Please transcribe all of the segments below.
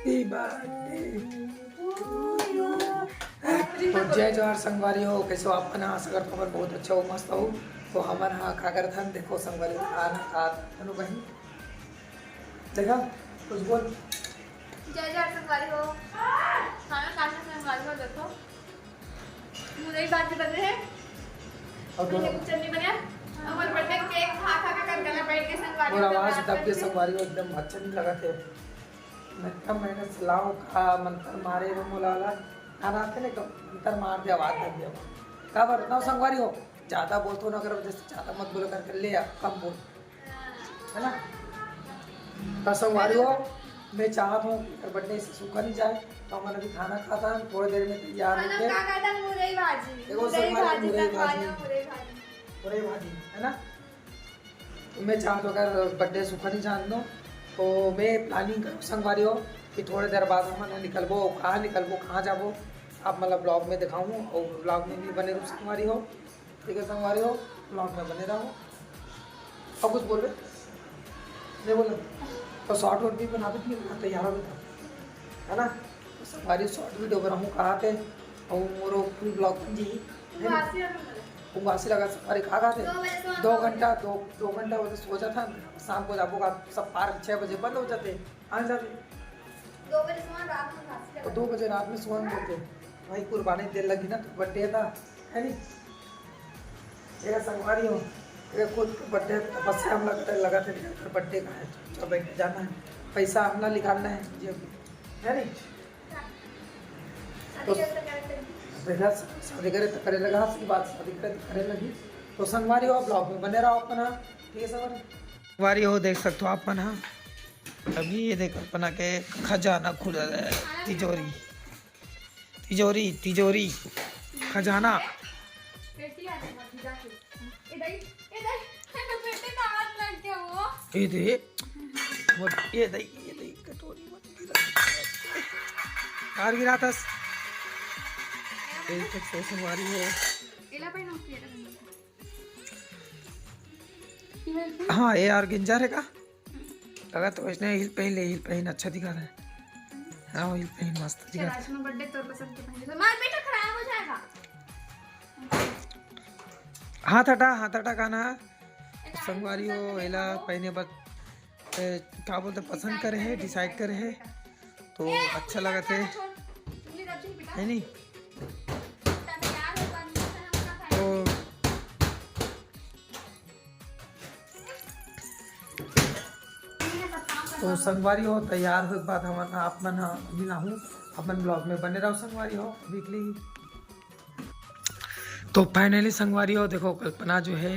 Happy birthday तो जय जवाहर संगवारी हो। कैसे हो आप? आशा करता हूँ बहुत अच्छा हो, मस्त हो। तो हमारे यहाँ खा कर था, देखो संगवारी खाना खा तनु बहन देखा कुछ बोल। जय जवाहर संगवारी हो, खाना खाने संगवारी हो। देखो मुझे बात भी कर रहे हैं और कुछ नहीं बना। हमारे बर्थडे केक खा खा के गला बैठ के संगवारी और आवाज दब के संगवारी हो, एकदम अच्छा नहीं लगा थे। मैंने सलाह का मंत्र मारे वो मोलाला खाना आते नहीं तो मंत्र मार दे, आवाज दब दिया क्या बात ना संगवारी हो। ज़्यादा बोल तो ना करो, जैसे ज़्यादा मत बोलो करके ले आ, कम बोल है ना। तो संगवारी हो, मैं चाहता हूँ कि बर्थडे से सूखा नहीं जाए। तो हमारा भी खाना खाता है थोड़ी देर में तैयार होके। मुरई भाजी है ना। तो मैं चाहता हूँ अगर बर्थडे सूखा नहीं जान दो तो मैं प्लानिंग करूँ संगवारी हो कि थोड़ी देर बाद हम निकलबो, कहाँ जाबो आप मतलब ब्लॉग में दिखाऊँ और ब्लॉग में भी बने रहो संगवारी हो। ठीक है संगवारी हो, ब्लॉग में बने रहो। और कुछ बोल रहे नहीं बोलो तो शॉर्ट वोट भी बना भी तैयार हो था है ना। तो संगवारी शॉर्ट वीडियो बनाऊँ कहाँ पे और मोरो पूरी ब्लॉग बन जी उंगासी लगा संगवारी खा थे 2 घंटा 2 घंटा वो सो जाता। शाम को जाबो का सब पार्क 6 बजे बंद हो जाते, आ जाते 2 बजे सोना रात में घास तो 2 बजे रात में सोन देते भाई। कुर्बानी देर लगी ना तो बर्थडे था है नहीं। ये संगवारी हो खुद बर्थडे तपस्या हम लगा थे बर्थडे का है तो बैठ जाना है, पैसा हमला निकालना है जेब है नहीं। तो शादी करे तो करे लगा की बात, शादी करे तो करे लगी। तो संगवारी हो ब्लॉग में बने रहो अपना। ठीक है संगवारी हो, देख सकते हो आप अपना अभी ये देख अपना के खजाना खुला है। तिजोरी तिजोरी तिजोरी खजाना ये दे कटोरी मत गिरा कार गिरा था। संगवारी हो हाँ ये यार गिंजर है का लगा तो इसने हिल पहन अच्छा दिखा रहा है। हाँ हिल पहन मस्त दिखा रहा है। बर्थडे तो पसंद के पहन मार बेटा खराब हो जाएगा। हाथ हटा खाना संगवारी हो एला पहने बस क्या बोलते पसंद करे है, डिसाइड करे है तो अच्छा लगा थे है नहीं। तो संगवारी हो तैयार हो बाद हम आप मन मिला हूँ अपन ब्लॉग में बने रहो संगवारी हो वीकली। तो फाइनली संगवारी हो देखो कल्पना जो है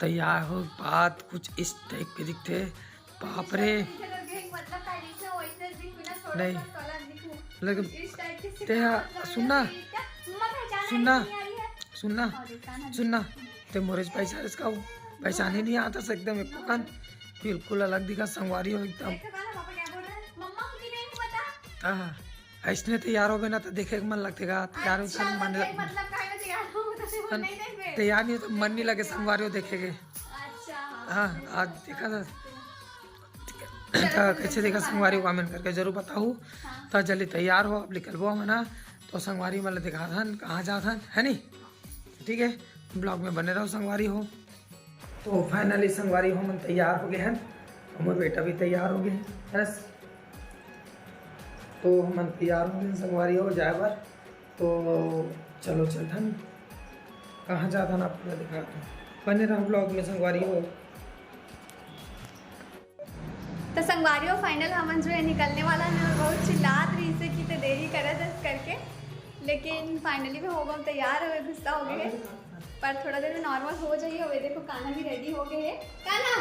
तैयार हो बात कुछ इस टाइप के दिखते। बाप रे नहीं लेकिन सुनना सुनना सुनना सुनना तो मोरेज पैसा इसका पहचान ही नहीं आता एकदम बिल्कुल अलग दिखा संगवारी हो एकदम। हाँ ऐसने तैयार हो गए ना तो देखे मन लगतेगा तैयार हो तैयार नहीं तो मन नहीं लगे संगवारी हो देखेगे। हाँ आज देखा था कैसे देखा संगवारी को कमेंट करके जरूर बताओ। तो जल्दी तैयार हो अब निकलबो हम ना। तो संगवारी मतलब दिखा था कहाँ जा था है नहीं। ठीक है ब्लॉग में बने रहो संगवारी हो। तो फाइनली संगवारी हो हम तैयार हो गए हैं, हमारे बेटा भी तैयार हो गए हैं बस। तो हम तैयार हो गए संगवारी हो जाए बार। तो चलो चलता कहाँ जाता ना आपको दिखाता हूँ, बने रहो ब्लॉग में संगवारी हो। तो संगवारी हो फाइनल हम जो है निकलने वाला है और बहुत चिल्लात रही से कि तो देरी करे दस करके, लेकिन फाइनली भी हो गए तैयार हो गए, गुस्सा हो गए पर थोड़ा देर में नॉर्मल हो जाइए। हुए देखो कान्हा भी रेडी हो गए है। कान्हा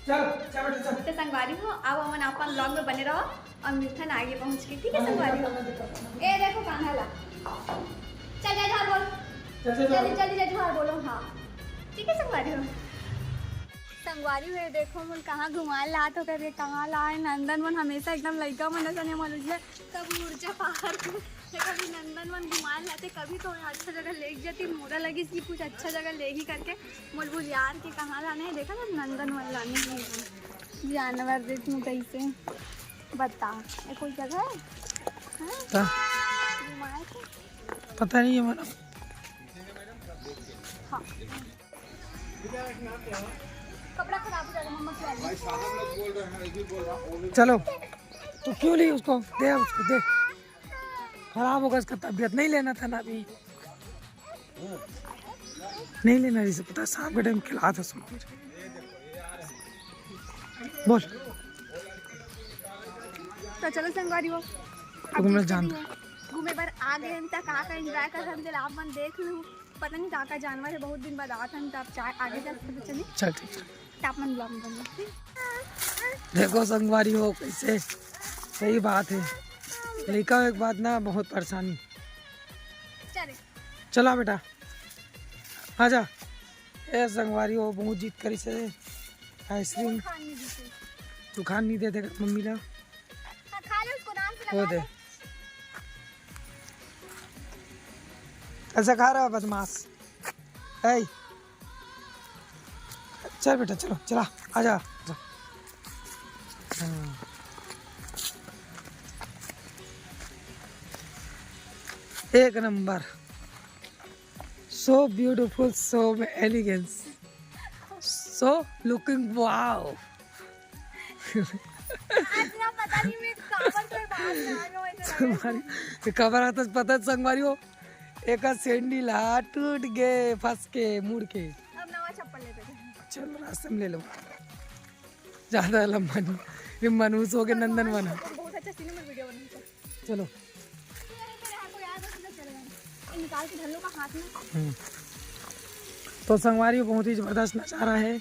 चल तो संगवारी हो अब हम आप ब्लॉग में बने रहो और मिथन आगे पहुंच के। ठीक है संगवारी हो ए देखो कान्हा ला चल जय जवाहर बोल जल्दी जल्दी जय जवाहर बोलो। हाँ ठीक है संगवारी हो। संगवारी हुए देखो मन कहाँ घुमाए ला तो करके कहाँ लाए नंदन मन हमेशा एकदम लड़का मन सने मनुष्य कभी ऊर्जा पार्क कभी नंदन मन घुमाए लाते कभी तो अच्छा जगह ले जाती मोरा लगी कि कुछ अच्छा जगह ले ही करके मुलबुल यार के कहाँ लाने है देखा ना नंदन मन लाने जानवर देखूँ कैसे बता ये कोई जगह है? ता, घुमाए थे? पता नहीं है मैडम। हाँ कपड़ा खराब हो जाएगा मम्मा की वाली। चलो तो क्यों ली उसको, दे उसको दे, खराब होगा उसका तबीयत। नहीं लेना था ना अभी, नहीं लेना जिसे पता शाम के टाइम खिला था सुन। बोल तो चलो संगवारी हो तो मैं जानता घूमे बार आ गए हम तक कहाँ का एंजॉय कर रहे थे आप मन देख लूँ पता नहीं कहाँ का जानवर है बहुत दिन बाद आता हम तब चाय आगे जाके पता चली। चल ठीक है। आप मन ब्लॉग में बनो ठीक? देखो संगवारी हो कैसे, सही बात है, लड़का एक बात ना बहुत परेशानी। चले चला बेटा आजा। ए संगवारी हो बहुत जीत करी से आइसक्रीम खाने दीजिए। तू खान नहीं दे देगा मम्मी ला, हाँ, खा ले उसको नाम से वो लगा दे। ले। ऐसा खा रहा है बदमाश। ऐ चल बेटा चलो चला आजा आजा। हाँ। एक number, so beautiful, so elegance, so looking wow। आज ना पता नहीं मैं काबर से बाहर से आ गया वैसे लगा। संगवारी खबर आता पता संगवारी हो एक सैंडल टूट गए फंस के मुड़ के। अब नवा चप्पल लेते थे। चलो रास्ते में ले लो, ज्यादा लंबा नहीं, ये मनुष्य हो के नंदन बना। बहुत अच्छा सीन में वीडियो बनाई थी। चलो निकाल के ढल्लो का हाथ में। तो संगवारी बहुत ही ज़बरदस्त नज़ारा है,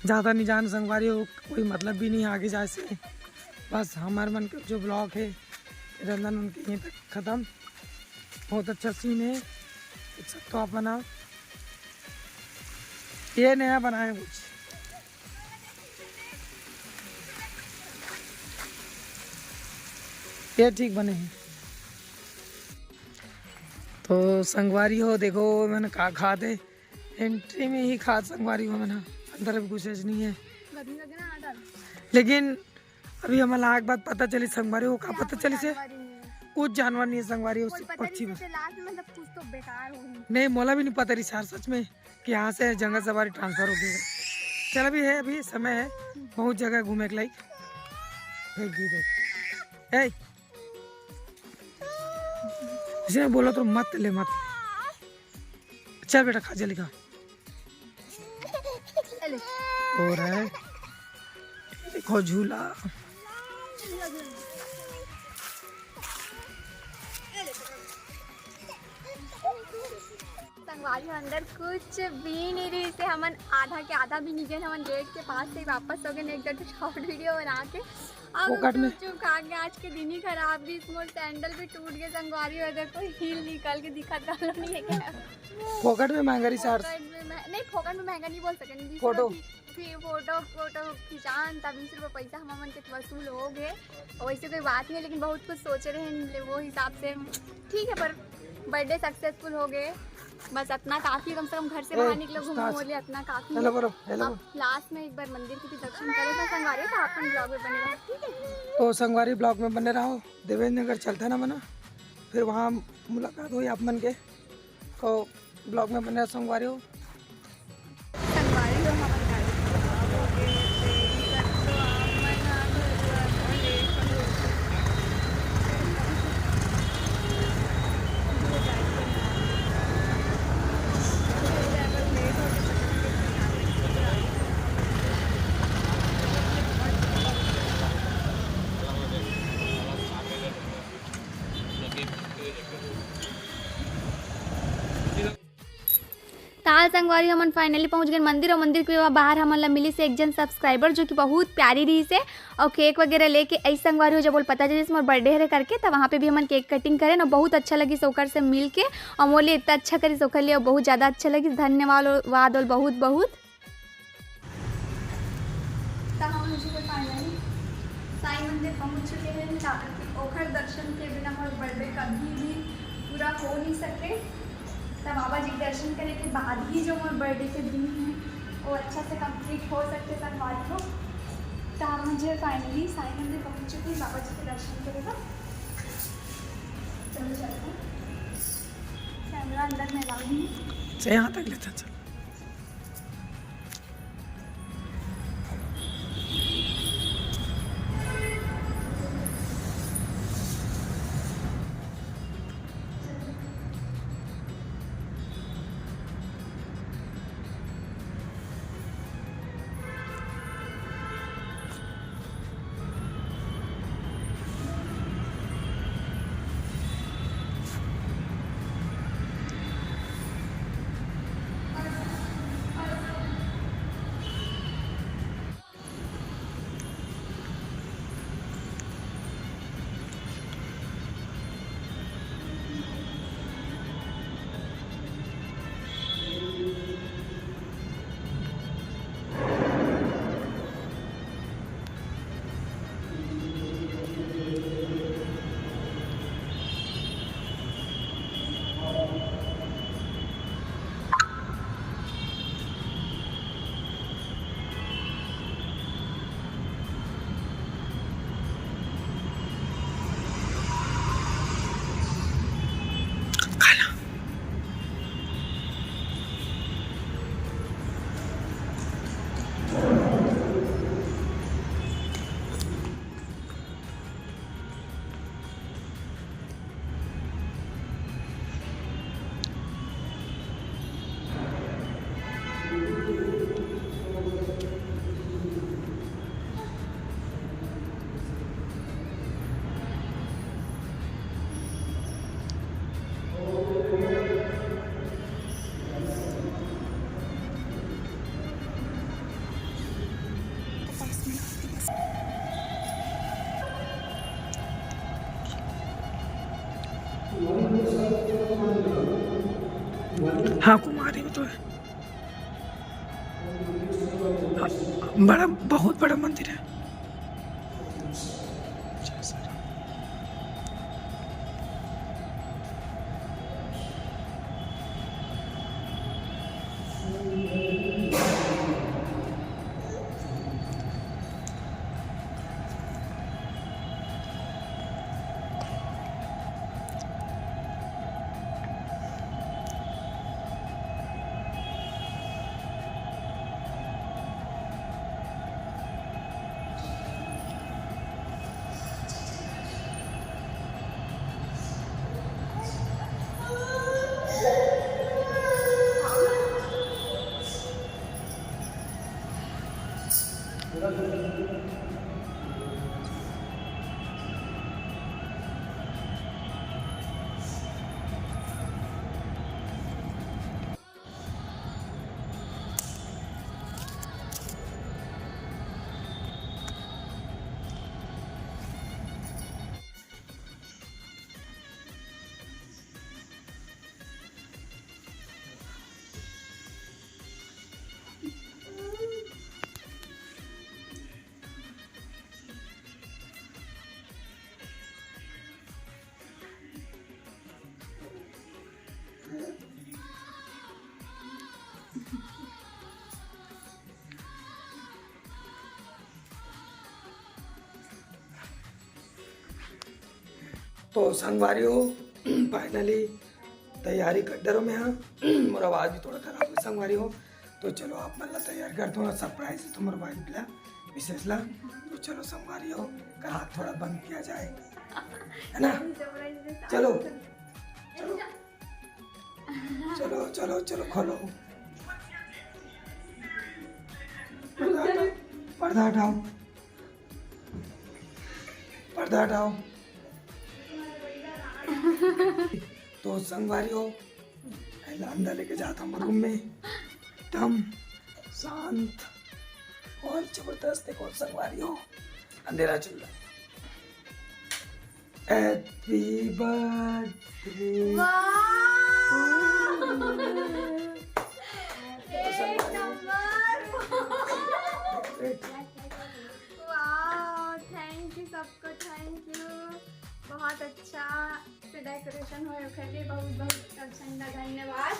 ज़्यादा नहीं जान संगवारी हो, कोई मतलब भी नहीं आगे जाए से। बस हमारे मन का जो ब्लॉग है रंजन उनके यहीं तक ख़त्म। बहुत अच्छा सीन है, सब तो आप बनाओ, ये नया बनाए कुछ। ये ठीक बने हैं। तो संगवारी हो देखो मैंने खा दे एंट्री में ही खा संगवारी हो मैंने, अंदर अभी कुछ नहीं है। गर्मी लगे ना आदर। लेकिन अभी हमें लाख बात पता चली संगवारी हो का पता चली से कुछ जानवर नहीं है संगवारी हो, पक्षी बस। लास्ट में मतलब कुछ तो बेकार हो नहीं मोला भी नहीं पता रही यार सच में कि यहाँ से जंगल सवारी ट्रांसफर हो गया। चल अभी है, अभी समय है, बहुत जगह घूमे के लाइक। इसने बोला तो मत ले मत ले। चल बेटा खा जल्दी खा। हो रहा है देखो झूला। संगवारी अंदर कुछ भी नहीं रही से हमन आधा के आधा भी नहीं गए, हमन गेट के पास से वापस हो गए। एक शॉर्ट वीडियो बना के अब चुप खा के आज के दिन ही खराब भी, इसमें सैंडल भी टूट गए। संगवारी उधर कोई हील निकल के दिखा डालो नहीं है क्या? फोकट में महंगा रिचार्ज नहीं फोकट में महंगा नहीं बोल सकेंगे। फोटो फोटो खिंचान तब 20 रुपये पैसा हमन के वसूल हो गए, वैसे कोई बात नहीं। लेकिन बहुत कुछ सोच रहे हैं वो हिसाब से ठीक है, पर बर्थडे सक्सेसफुल हो गए, बस इतना काफी। कम से कम घर से बाहर निकलो घूमने बोले इतना काफी। अब लास्ट में एक बार मंदिर के भी दर्शन करें तो संगवारी तो अपन ब्लॉग में बने रहो ठीक है। तो संगवारी ब्लॉग में बने रहो, देवेंद्र नगर चलता है ना मना, फिर वहाँ मुलाकात हुई आप मन के, तो ब्लॉग में बने रहो संगवारी हो। संगवारी हो हमारे ताल संगवारी हमन फाइनली पहुंच गए मंदिर, और मंदिर के बाहर हमन ला मिली से एक जन सब्सक्राइबर जो कि बहुत प्यारी रही से, और केक वगैरह लेके ऐसे संगवारी हो जब बोल पता चली मोर बर्थडे है करके, तब वहाँ पे भी हमन केक कटिंग करें ना, बहुत अच्छा लगी सोकर से मिल के, और मोले इतना अच्छा करी सोकर लिए बहुत ज़्यादा अच्छा लगी। धन्यवाद और बहुत बहुत। साईं मंदिर पहुँच चुके हैं, ओखर दर्शन के बिना मोर बर्थडे कभी भी पूरा हो नहीं सके, तब बाबा जी दर्शन करने के बाद ही जो मोर बर्थडे के दिन है वो अच्छा से कंप्लीट हो सकते संगवारी हो। तो मुझे फाइनली साईं मंदिर पहुँच चुकी, बाबा जी के दर्शन करेगा। चलो चलते हैं, कैमरा अंदर में अलाउड नहीं है। यहाँ तक लेते हैं, चलो। हाँ, कुमारी में तो है। हाँ, बड़ा, बहुत बड़ा मंदिर है। तो संगवारियों फाइनली तैयारी कर डरो में हाँ मोर आवाज़ भी थोड़ा खराब है संगवारियों। तो चलो आप मतलब तैयार कर दो, सरप्राइज है तुम्हारे वाइफ ला विशेष ला। तो चलो संगवारियों का हाथ थोड़ा बंद किया जाए, है ना। चलो चलो चलो चलो चलो खोलो, पर्दा हटाओ, पर्दा हटाओ। तो संगवारियों अंदर लेके जाता हूँ रूम में, एकदम शांत और जबरदस्त। देखो संगवारियों अंधेरा चल रहा है। Happy birthday. थैंक यू सबको, थैंक यू। बहुत अच्छा से डेकोरेशन हो रखा है, बहुत बहुत अच्छा, धन्यवाद।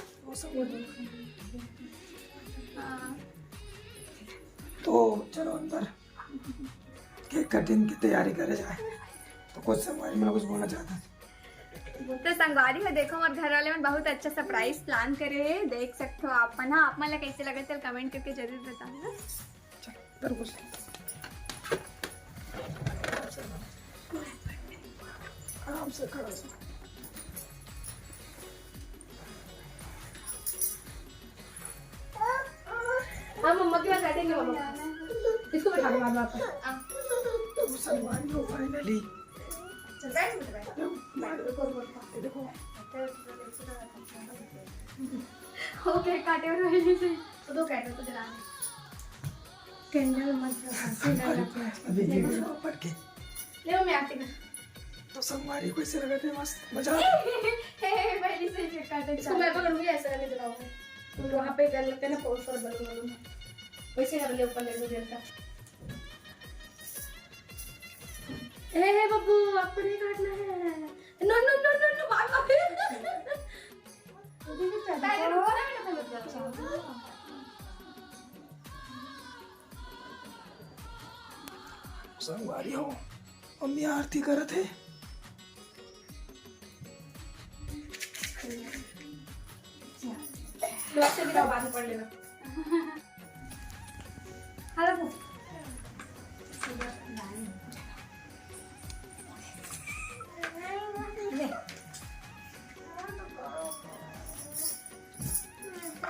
तो चलो अंदर केक कटिंग की तैयारी करे जाए तो कुछ संगवारी में कुछ बोलना चाहता था। तो संगवारी हो देखो और घर वाले में बहुत अच्छा सरप्राइज प्लान करे है, देख सकते हो आप मन। आप मन कैसे लगे चल कमेंट करके जरूर बताना। चल तरबूज आराम से खड़ा हो। हाँ मम्मा के पास बैठेंगे मम्मा। इसको बैठा दो मामा पर। तो संगवारी हो फाइनली। देखो ओके काटे और रोहिणी से तो दो कैंडल तो जला कैंडल मत अभी ये देखो पढ़ के ले मैं आती हूँ। तो संगवारी को ऐसे लगा थे मस्त मजा। पहले से ही काटे इसको मैं पकड़ूंगी ऐसे करके जलाऊंगी। तो वहाँ पे कर लेते हैं ना पोस्ट पर बलून वैसे कर ले ऊपर ले लो देर का। ए बब्बू आपको नहीं काटना है। No no no no no मार मार। संगवारी हो मम्मी आरती करत है। तो ऐसे भी बाद में पढ़ लेना। हेलो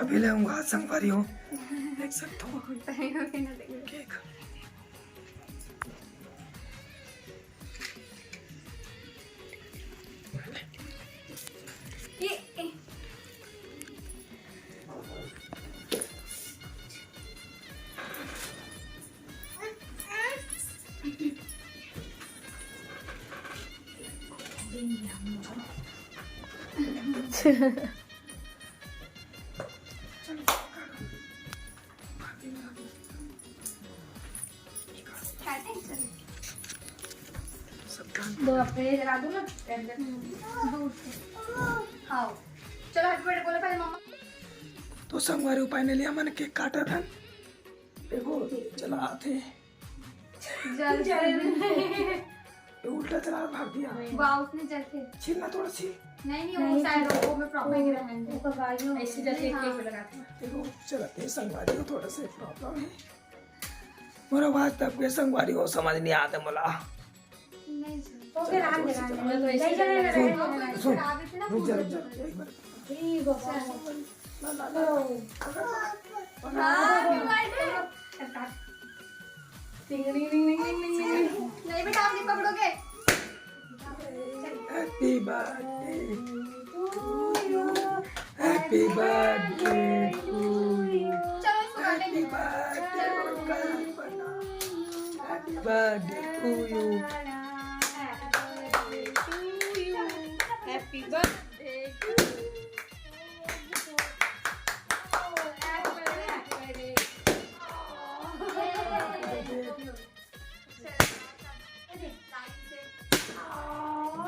अभी लेऊंगा संगवारी हो देख सकते हो केक। दो अपने जला दूँ ना कैंडल। हाँ चलो हटपट बोलो पहले मम्मा। तो संगवारी फाइनली हमने केक काटा था। देखो चला थे ये उल्टा चला भाग दिया। वाह उसने जैसे छीलना थोड़ा छील। नहीं वो शायद वो में प्रॉपर गिरा है ऐसे जैसे एक केक लगाते हैं। देखो चलते संगवारी को थोड़ा सा प्रॉब्लम है। मोरा बात तब के संगवारी को समझ नहीं आता मला। नहीं ओके रात में सुन रुक जा एक बार। नहीं बेटा आप नहीं पकड़ोगे। Happy birthday to you happy birthday to you चलो इसको हैप्पी काटेंगे। Birthday happy birthday to you. Happy birthday to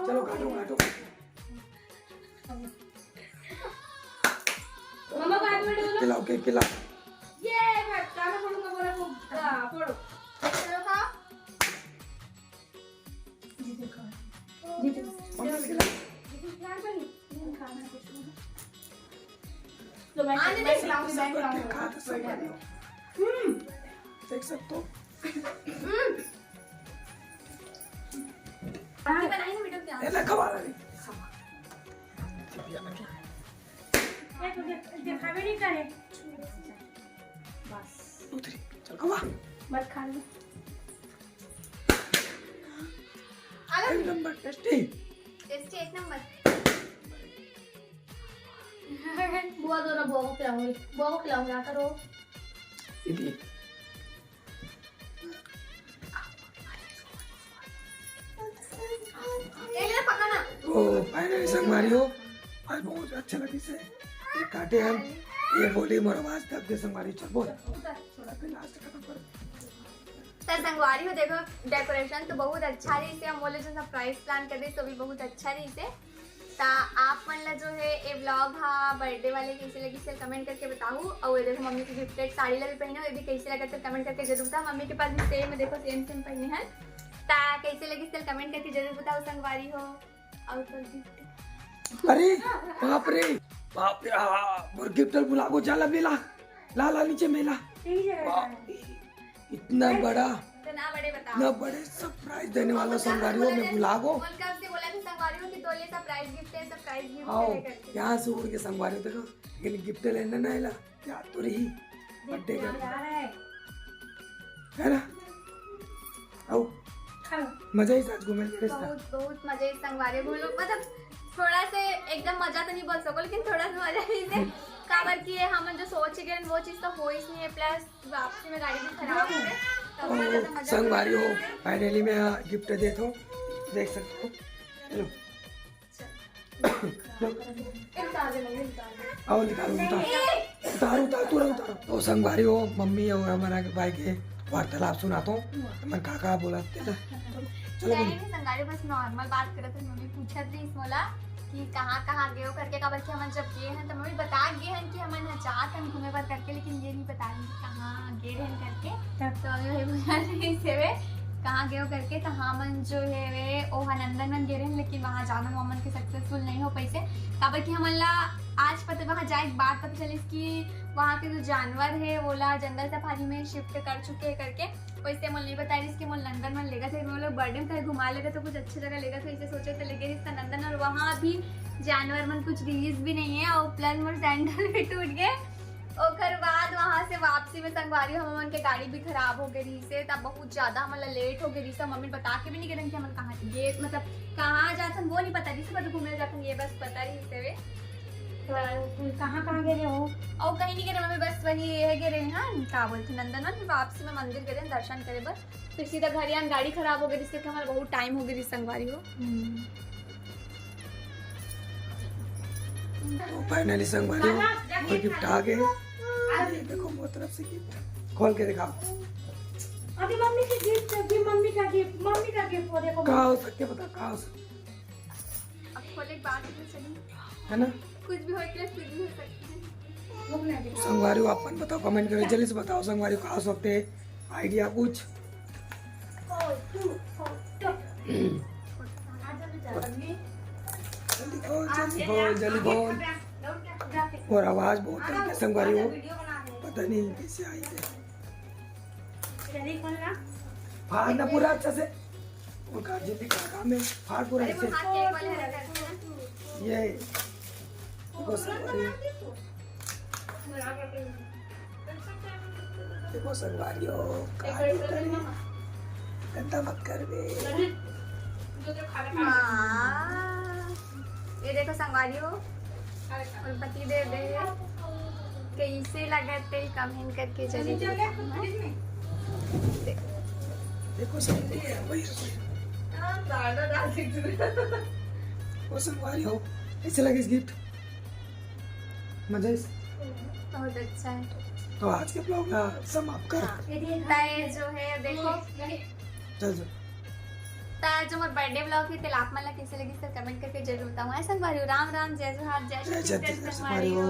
चलो काटो काटो। मम्मा को हाथ में डालो। खिलाओ केक खिलाओ। ये मैं गाना फोड़ूंगा बोला वो फोड़ो। चलो खाओ। जी देखो मम्मी से खिलाओ। यार बनी खाना कुछ नहीं। तो मैं आने दे, खिलाऊंगी, मैं सब खिलाऊंगी। केक खा तो संगवारी हो देख सकते हो। आपने बनाई ना बेटा क्या? ये ना खवा रही दिखावे नहीं करे बस दूसरी चल खवा मत खा लो। एक नंबर टेस्टी। टेस्टी एक नंबर। बुआ दो ना बुआ को खिलाऊंगी। बुआ को खिलाऊंगी आकर रो। इधर ये ले पकाना। ओ फाइनली संगवारी हो आज बहुत अच्छा लगी से ये काटे हम ये बोली मोर आवाज तक के संगवारी चल बोल थोड़ा पे लास्ट खत्म कर। सर संगवारी हो देखो डेकोरेशन तो बहुत अच्छा रही से हम बोले जो सरप्राइज प्लान कर रहे तो भी बहुत अच्छा रही से ता आप मतलब जो है ये व्लॉग हा बर्थडे वाले कैसे लगी सर कमेंट करके बताओ। और ये देखो मम्मी की गिफ्टेड साड़ी लगे पहने हो, ये भी कैसे लगा तो कमेंट करके जरूर बताओ। मम्मी के पास भी सेम है, देखो सेम सेम पहने हैं। ता कैसे लगी सर कमेंट करके जरूर बताओ संगवारी हो। और तो गिफ्ट अरे बाप रे और गिफ्ट बुला को चला बेला ला ला नीचे मेला इतना बड़ा तो ना बड़े बताओ इतना बड़े सरप्राइज देने वाला संगवारियों में बुला को बोल कब से बोला कि संगवारियों की तोले सरप्राइज गिफ्ट है, सरप्राइज गिफ्ट आओ लेकर यहाँ से उड़ के संगवारियों देखो, लेकिन गिफ्ट लेना ना हिला याद तो रही बर्थडे का है ना। आओ मजा ही साथ घूमे बहुत बहुत मजे संगवारी बोलो मतलब थोड़ा से एकदम मजा तो नहीं बोल सको लेकिन थोड़ा सा मजा ही से काबर की है हम जो सोच गए वो चीज तो हो ही नहीं है। प्लस वापसी में गाड़ी भी खराब हो गई तो ज्यादा मजा संगवारी हो फाइनली मैं गिफ्ट दे दो देख सकते हो। हेलो आओ निकालो उतारो उतारो उतारो उतारो तो संगवारी हो मम्मी और हमारा भाई के वार्तालाप सुनाता हूँ। मैं काका बोला चलो नहीं संगारी बस नॉर्मल बात करे तो मम्मी पूछत रही मोला कि कहाँ गए हो करके का बच्चे हम जब गए हैं तो मम्मी बता गए हैं कि हम चाहते हम घूमे पर करके, लेकिन ये नहीं बता रही कहाँ गए हैं करके। तो ये बोला रही से वे कहाँ गए हो करके तो हम जो है वे ओहा नंदनवन गए हैं, लेकिन वहाँ जाना वमन के सक्सेसफुल नहीं हो पैसे काबर कि हमला आज पता वहाँ जाए बात पता चली कि वहाँ के जो जानवर है वो ला जंगल सफारी में शिफ्ट कर चुके हैं करके। वैसे मोल नहीं बता रही कि मोल नंदन मन लेगा थे वो लोग बर्थडे में कहीं घुमा लेगा तो कुछ अच्छी जगह लेगा तो इसे सोचे तो लेके इसका नंदन और वहाँ भी जानवर मन कुछ रिलीज भी नहीं है और प्लस मोर सैंडल भी टूट गए। और फिर बाद वहाँ से वापसी में संगवारी हम मन के गाड़ी भी खराब हो गई से तब बहुत ज्यादा मतलब लेट हो गई सब मम्मी बता के भी नहीं गए कि हम कहाँ ये मतलब कहाँ जाते वो नहीं पता रही से घूमने जाते ये बस पता रही से तो कहाँ गए हो? और कहीं नहीं गए मम्मी बस वही ये गए रहे हैं क्या बोलते नंदनवन फिर वापसी में मंदिर गए दर्शन करे बस फिर सीधा घर यहाँ गाड़ी खराब हो गई जिससे हमारा बहुत टाइम हो गई संगवारी हो। तो फाइनली संगवारी हो और गिफ्ट आ गए। ये देखो मेरी तरफ से गिफ्ट खोल के दिखाओ। अभी मम्मी की गिफ्ट अभी मम्मी का गिफ्ट वो देखो कहाँ हो सकते पता कहाँ हो सकते अब खोले बात नहीं चली है ना। कुछ भी हो कुछ भी हो सकती है। संगवारी हो अपन बताओ कमेंट करो जल्दी से बताओ संगवारी कहाँ हो सकते आइडिया कुछ जल्दी बोल और आवाज बहुत है संगवारी हो पता नहीं कैसे आई है फाड़ना पूरा अच्छा से और गार्जियन भी काम है फाड़ पूरा अरे वो ऐसे हाथ केक वाले रखते हैं ये देखो संगवारी देखो संगवारी हो गंदा मत कर बे। ये देखो संगवारी हो और पति दे दे कैसे लगते कमेंट करके जरूर देखो संगवारी वो संगवारी हो कैसे लगे इस गिफ्ट मजा इस बहुत अच्छा है। तो आज के ब्लॉग का समाप्त कर ताए जो है देखो चल ताए जो मेरा बर्थडे ब्लॉग है तेल आप मला कैसे लगी सर कमेंट करके जरूर बताऊँ। ऐसा संगवारी हो राम राम जय जोहार जय श्री कृष्ण संगवारी हो।